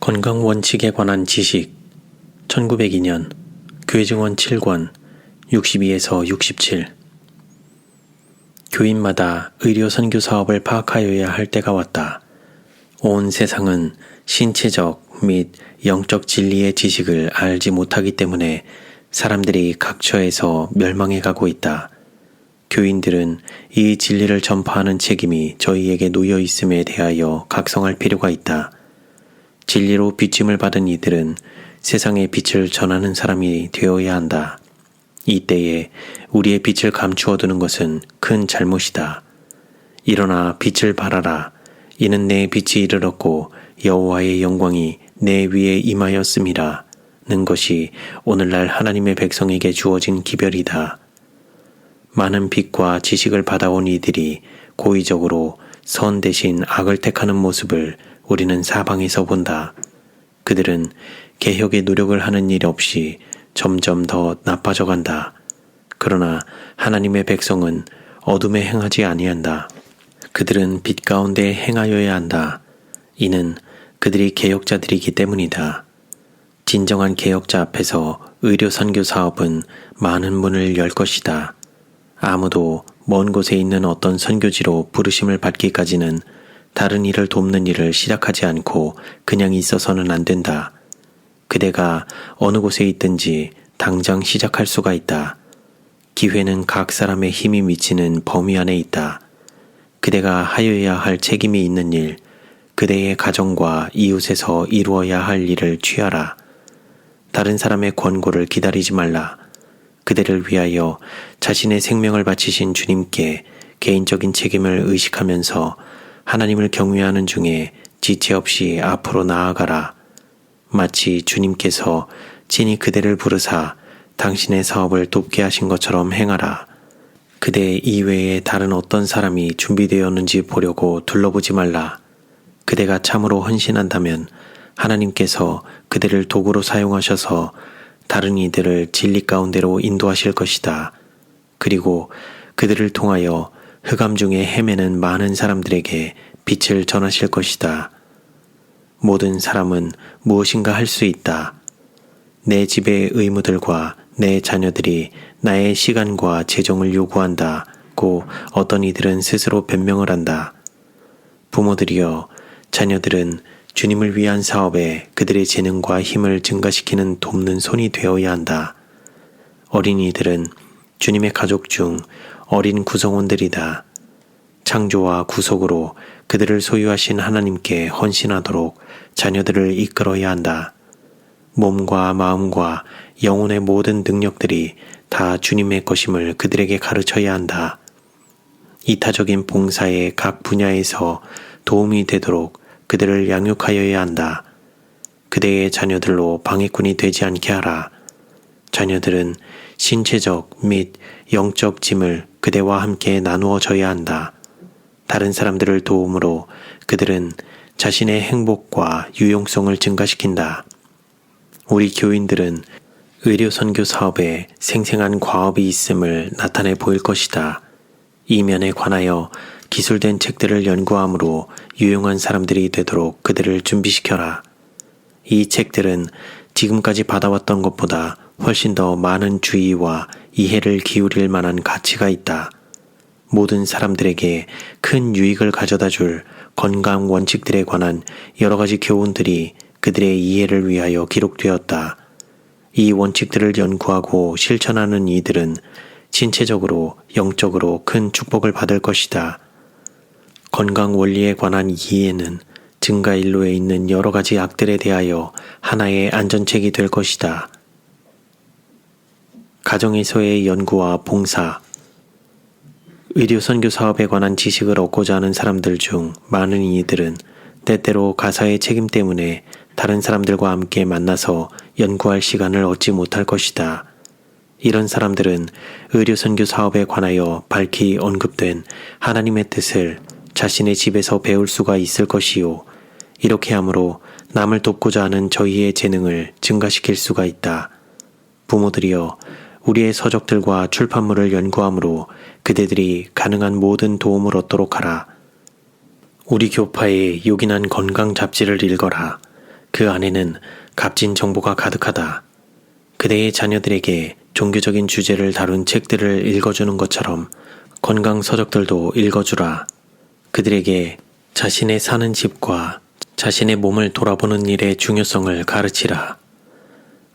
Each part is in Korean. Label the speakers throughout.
Speaker 1: 건강 원칙에 관한 지식 1902년 교회증언 7권 62에서 67 교인마다 의료 선교 사업을 파악하여야 할 때가 왔다. 온 세상은 신체적 및 영적 진리의 지식을 알지 못하기 때문에 사람들이 각처에서 멸망해 가고 있다. 교인들은 이 진리를 전파하는 책임이 저희에게 놓여 있음에 대하여 각성할 필요가 있다. 진리로 비침을 받은 이들은 세상의 빛을 전하는 사람이 되어야 한다. 이때에 우리의 빛을 감추어 두는 것은 큰 잘못이다. 일어나 빛을 발하라. 이는 내 빛이 이르렀고 여호와의 영광이 내 위에 임하였음이라. 는 것이 오늘날 하나님의 백성에게 주어진 기별이다. 많은 빛과 지식을 받아온 이들이 고의적으로 선 대신 악을 택하는 모습을 우리는 사방에서 본다. 그들은 개혁의 노력을 하는 일 없이 점점 더 나빠져 간다. 그러나 하나님의 백성은 어둠에 행하지 아니한다. 그들은 빛 가운데 행하여야 한다. 이는 그들이 개혁자들이기 때문이다. 진정한 개혁자 앞에서 의료 선교 사업은 많은 문을 열 것이다. 아무도 먼 곳에 있는 어떤 선교지로 부르심을 받기까지는 다른 일을 돕는 일을 시작하지 않고 그냥 있어서는 안 된다. 그대가 어느 곳에 있든지 당장 시작할 수가 있다. 기회는 각 사람의 힘이 미치는 범위 안에 있다. 그대가 하여야 할 책임이 있는 일, 그대의 가정과 이웃에서 이루어야 할 일을 취하라. 다른 사람의 권고를 기다리지 말라. 그대를 위하여 자신의 생명을 바치신 주님께 개인적인 책임을 의식하면서 하나님을 경외하는 중에 지체 없이 앞으로 나아가라. 마치 주님께서 친히 그대를 부르사 당신의 사업을 돕게 하신 것처럼 행하라. 그대 이외에 다른 어떤 사람이 준비되었는지 보려고 둘러보지 말라. 그대가 참으로 헌신한다면 하나님께서 그대를 도구로 사용하셔서 다른 이들을 진리 가운데로 인도하실 것이다. 그리고 그들을 통하여 흑암 중에 헤매는 많은 사람들에게 빛을 전하실 것이다. 모든 사람은 무엇인가 할 수 있다. 내 집의 의무들과 내 자녀들이 나의 시간과 재정을 요구한다고 어떤 이들은 스스로 변명을 한다. 부모들이여, 자녀들은 주님을 위한 사업에 그들의 재능과 힘을 증가시키는 돕는 손이 되어야 한다. 어린이들은 주님의 가족 중 어린 구성원들이다. 창조와 구속으로 그들을 소유하신 하나님께 헌신하도록 자녀들을 이끌어야 한다. 몸과 마음과 영혼의 모든 능력들이 다 주님의 것임을 그들에게 가르쳐야 한다. 이타적인 봉사의 각 분야에서 도움이 되도록 그들을 양육하여야 한다. 그대의 자녀들로 방해꾼이 되지 않게 하라. 자녀들은 신체적 및 영적 짐을 그대와 함께 나누어져야 한다. 다른 사람들을 도움으로 그들은 자신의 행복과 유용성을 증가시킨다. 우리 교인들은 의료 선교 사업에 생생한 과업이 있음을 나타내 보일 것이다. 이 면에 관하여 기술된 책들을 연구함으로 유용한 사람들이 되도록 그들을 준비시켜라. 이 책들은 지금까지 받아왔던 것보다 훨씬 더 많은 주의와 이해를 기울일 만한 가치가 있다. 모든 사람들에게 큰 유익을 가져다 줄 건강 원칙들에 관한 여러 가지 교훈들이 그들의 이해를 위하여 기록되었다. 이 원칙들을 연구하고 실천하는 이들은 신체적으로 영적으로 큰 축복을 받을 것이다. 건강 원리에 관한 이해는 증가인로에 있는 여러 가지 악들에 대하여 하나의 안전책이 될 것이다. 가정에서의 연구와 봉사, 의료 선교 사업에 관한 지식을 얻고자 하는 사람들 중 많은 이들은 때때로 가사의 책임 때문에 다른 사람들과 함께 만나서 연구할 시간을 얻지 못할 것이다. 이런 사람들은 의료 선교 사업에 관하여 밝히 언급된 하나님의 뜻을 자신의 집에서 배울 수가 있을 것이요. 이렇게 함으로 남을 돕고자 하는 저희의 재능을 증가시킬 수가 있다. 부모들이여, 우리의 서적들과 출판물을 연구함으로 그대들이 가능한 모든 도움을 얻도록 하라. 우리 교파의 요긴한 건강 잡지를 읽어라. 그 안에는 값진 정보가 가득하다. 그대의 자녀들에게 종교적인 주제를 다룬 책들을 읽어주는 것처럼 건강 서적들도 읽어주라. 그들에게 자신의 사는 집과 자신의 몸을 돌아보는 일의 중요성을 가르치라.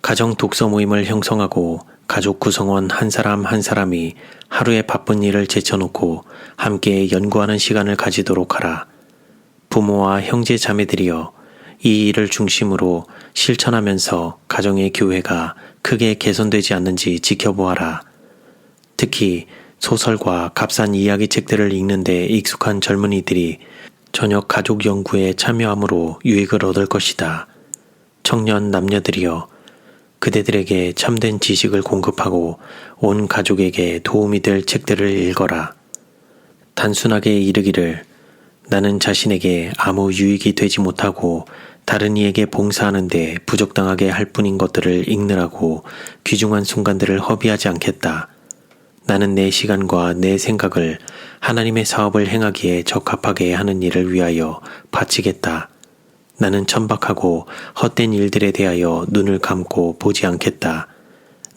Speaker 1: 가정 독서 모임을 형성하고 가족 구성원 한 사람 한 사람이 하루의 바쁜 일을 제쳐놓고 함께 연구하는 시간을 가지도록 하라. 부모와 형제 자매들이여, 이 일을 중심으로 실천하면서 가정의 교회가 크게 개선되지 않는지 지켜보아라. 특히 소설과 값싼 이야기 책들을 읽는 데 익숙한 젊은이들이 저녁 가족 연구에 참여함으로 유익을 얻을 것이다. 청년 남녀들이여, 그대들에게 참된 지식을 공급하고 온 가족에게 도움이 될 책들을 읽어라. 단순하게 이르기를 나는 자신에게 아무 유익이 되지 못하고 다른 이에게 봉사하는데 부족당하게 할 뿐인 것들을 읽느라고 귀중한 순간들을 허비하지 않겠다. 나는 내 시간과 내 생각을 하나님의 사업을 행하기에 적합하게 하는 일을 위하여 바치겠다. 나는 천박하고 헛된 일들에 대하여 눈을 감고 보지 않겠다.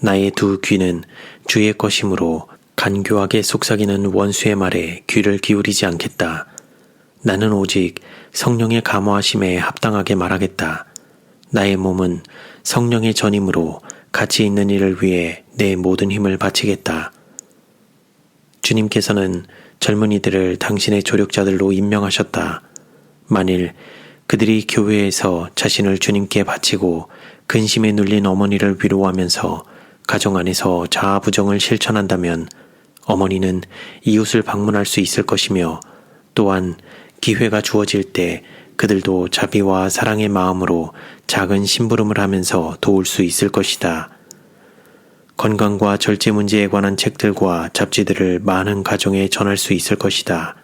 Speaker 1: 나의 두 귀는 주의 것이므로 간교하게 속삭이는 원수의 말에 귀를 기울이지 않겠다. 나는 오직 성령의 감화하심에 합당하게 말하겠다. 나의 몸은 성령의 전임으로 가치 있는 일을 위해 내 모든 힘을 바치겠다. 주님께서는 젊은이들을 당신의 조력자들로 임명하셨다. 만일 그들이 교회에서 자신을 주님께 바치고 근심에 눌린 어머니를 위로하면서 가정 안에서 자아부정을 실천한다면 어머니는 이웃을 방문할 수 있을 것이며, 또한 기회가 주어질 때 그들도 자비와 사랑의 마음으로 작은 심부름을 하면서 도울 수 있을 것이다. 건강과 절제 문제에 관한 책들과 잡지들을 많은 가정에 전할 수 있을 것이다.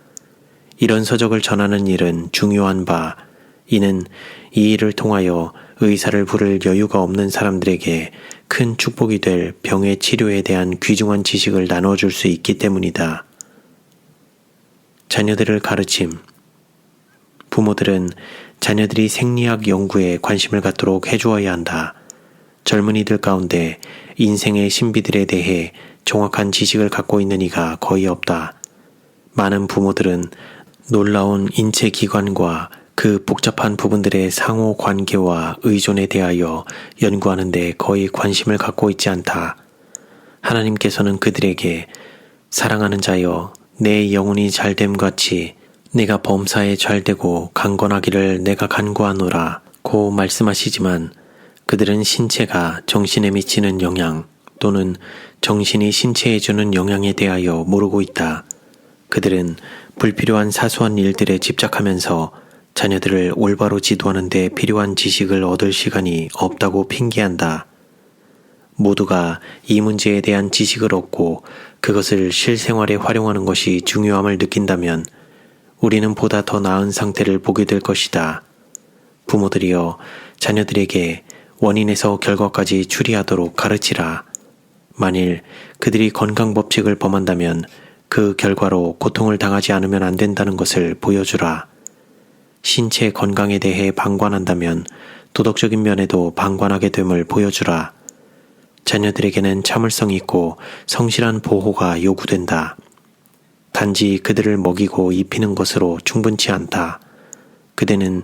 Speaker 1: 이런 서적을 전하는 일은 중요한 바, 이는 이 일을 통하여 의사를 부를 여유가 없는 사람들에게 큰 축복이 될 병의 치료에 대한 귀중한 지식을 나눠줄 수 있기 때문이다. 자녀들을 가르침. 부모들은 자녀들이 생리학 연구에 관심을 갖도록 해주어야 한다. 젊은이들 가운데 인생의 신비들에 대해 정확한 지식을 갖고 있는 이가 거의 없다. 많은 부모들은 놀라운 인체 기관과 그 복잡한 부분들의 상호 관계와 의존에 대하여 연구하는 데 거의 관심을 갖고 있지 않다. 하나님께서는 그들에게 사랑하는 자여, 내 영혼이 잘됨 같이 내가 범사에 잘되고 강건하기를 내가 간구하노라 고 말씀하시지만, 그들은 신체가 정신에 미치는 영향 또는 정신이 신체에 주는 영향에 대하여 모르고 있다. 그들은 불필요한 사소한 일들에 집착하면서 자녀들을 올바로 지도하는 데 필요한 지식을 얻을 시간이 없다고 핑계한다. 모두가 이 문제에 대한 지식을 얻고 그것을 실생활에 활용하는 것이 중요함을 느낀다면 우리는 보다 더 나은 상태를 보게 될 것이다. 부모들이여, 자녀들에게 원인에서 결과까지 추리하도록 가르치라. 만일 그들이 건강 법칙을 범한다면 그 결과로 고통을 당하지 않으면 안 된다는 것을 보여주라. 신체 건강에 대해 방관한다면 도덕적인 면에도 방관하게 됨을 보여주라. 자녀들에게는 참을성 있고 성실한 보호가 요구된다. 단지 그들을 먹이고 입히는 것으로 충분치 않다. 그대는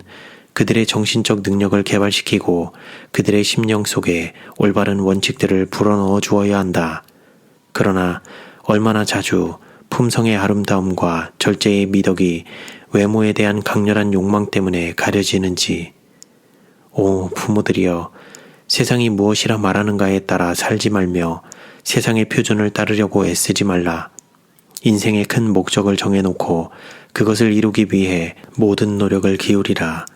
Speaker 1: 그들의 정신적 능력을 개발시키고 그들의 심령 속에 올바른 원칙들을 불어넣어 주어야 한다. 그러나 얼마나 자주 품성의 아름다움과 절제의 미덕이 외모에 대한 강렬한 욕망 때문에 가려지는지. 오 부모들이여, 세상이 무엇이라 말하는가에 따라 살지 말며 세상의 표준을 따르려고 애쓰지 말라. 인생의 큰 목적을 정해놓고 그것을 이루기 위해 모든 노력을 기울이라.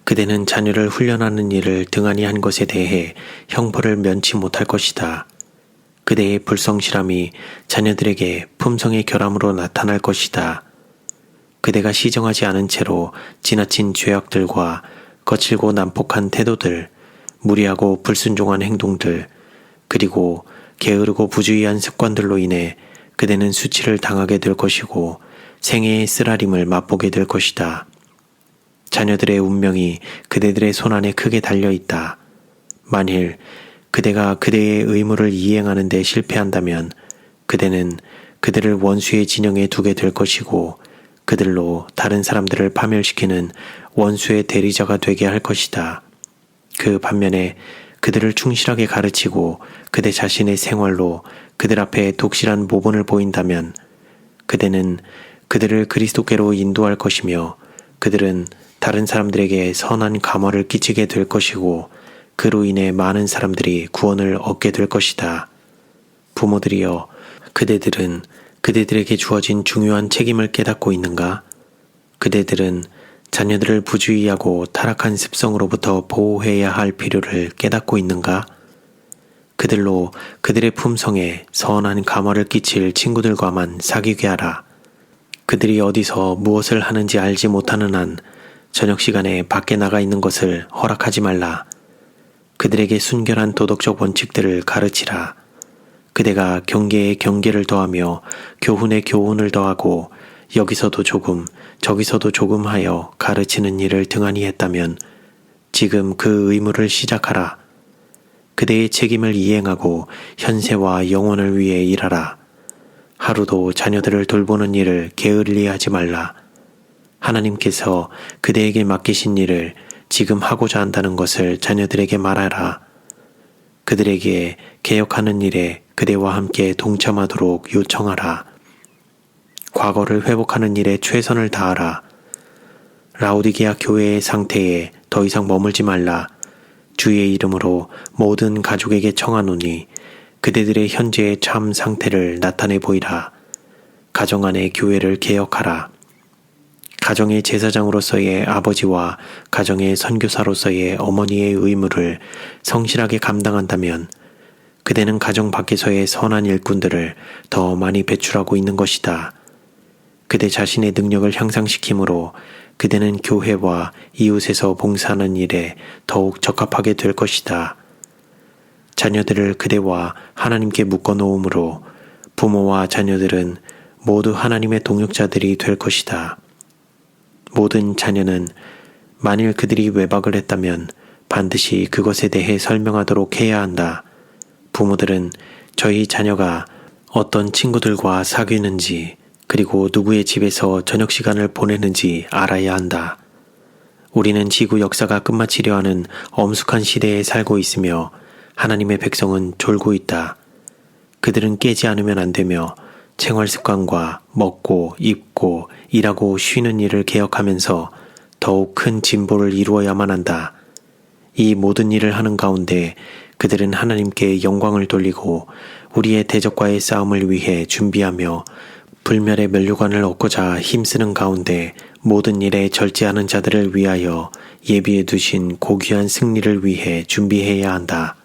Speaker 1: 그대는 자녀를 훈련하는 일을 등한히 한 것에 대해 형벌을 면치 못할 것이다. 그대의 불성실함이 자녀들에게 품성의 결함으로 나타날 것이다. 그대가 시정하지 않은 채로 지나친 죄악들과 거칠고 난폭한 태도들, 무리하고 불순종한 행동들, 그리고 게으르고 부주의한 습관들로 인해 그대는 수치를 당하게 될 것이고 생애의 쓰라림을 맛보게 될 것이다. 자녀들의 운명이 그대들의 손안에 크게 달려있다. 만일 그대가 그대의 의무를 이행하는 데 실패한다면 그대는 그들을 원수의 진영에 두게 될 것이고 그들로 다른 사람들을 파멸시키는 원수의 대리자가 되게 할 것이다. 그 반면에 그들을 충실하게 가르치고 그대 자신의 생활로 그들 앞에 독실한 모본을 보인다면 그대는 그들을 그리스도께로 인도할 것이며 그들은 다른 사람들에게 선한 감화를 끼치게 될 것이고 그로 인해 많은 사람들이 구원을 얻게 될 것이다. 부모들이여, 그대들은 그대들에게 주어진 중요한 책임을 깨닫고 있는가? 그대들은 자녀들을 부주의하고 타락한 습성으로부터 보호해야 할 필요를 깨닫고 있는가? 그들로 그들의 품성에 선한 감화를 끼칠 친구들과만 사귀게 하라. 그들이 어디서 무엇을 하는지 알지 못하는 한 저녁 시간에 밖에 나가 있는 것을 허락하지 말라. 그들에게 순결한 도덕적 원칙들을 가르치라. 그대가 경계에 경계를 더하며 교훈에 교훈을 더하고 여기서도 조금 저기서도 조금 하여 가르치는 일을 등한히 했다면 지금 그 의무를 시작하라. 그대의 책임을 이행하고 현세와 영혼을 위해 일하라. 하루도 자녀들을 돌보는 일을 게을리하지 말라. 하나님께서 그대에게 맡기신 일을 지금 하고자 한다는 것을 자녀들에게 말하라. 그들에게 개혁하는 일에 그대와 함께 동참하도록 요청하라. 과거를 회복하는 일에 최선을 다하라. 라오디게아 교회의 상태에 더 이상 머물지 말라. 주의 이름으로 모든 가족에게 청하노니 그대들의 현재의 참 상태를 나타내 보이라. 가정 안의 교회를 개혁하라. 가정의 제사장으로서의 아버지와 가정의 선교사로서의 어머니의 의무를 성실하게 감당한다면 그대는 가정 밖에서의 선한 일꾼들을 더 많이 배출하고 있는 것이다. 그대 자신의 능력을 향상시키므로 그대는 교회와 이웃에서 봉사하는 일에 더욱 적합하게 될 것이다. 자녀들을 그대와 하나님께 묶어놓음으로 부모와 자녀들은 모두 하나님의 동역자들이 될 것이다. 모든 자녀는 만일 그들이 외박을 했다면 반드시 그것에 대해 설명하도록 해야 한다. 부모들은 저희 자녀가 어떤 친구들과 사귀는지 그리고 누구의 집에서 저녁 시간을 보내는지 알아야 한다. 우리는 지구 역사가 끝마치려 하는 엄숙한 시대에 살고 있으며 하나님의 백성은 졸고 있다. 그들은 깨지 않으면 안 되며 생활 습관과 먹고 입고 일하고 쉬는 일을 개혁하면서 더욱 큰 진보를 이루어야만 한다. 이 모든 일을 하는 가운데 그들은 하나님께 영광을 돌리고 우리의 대적과의 싸움을 위해 준비하며 불멸의 면류관을 얻고자 힘쓰는 가운데 모든 일에 절제하는 자들을 위하여 예비해 두신 고귀한 승리를 위해 준비해야 한다.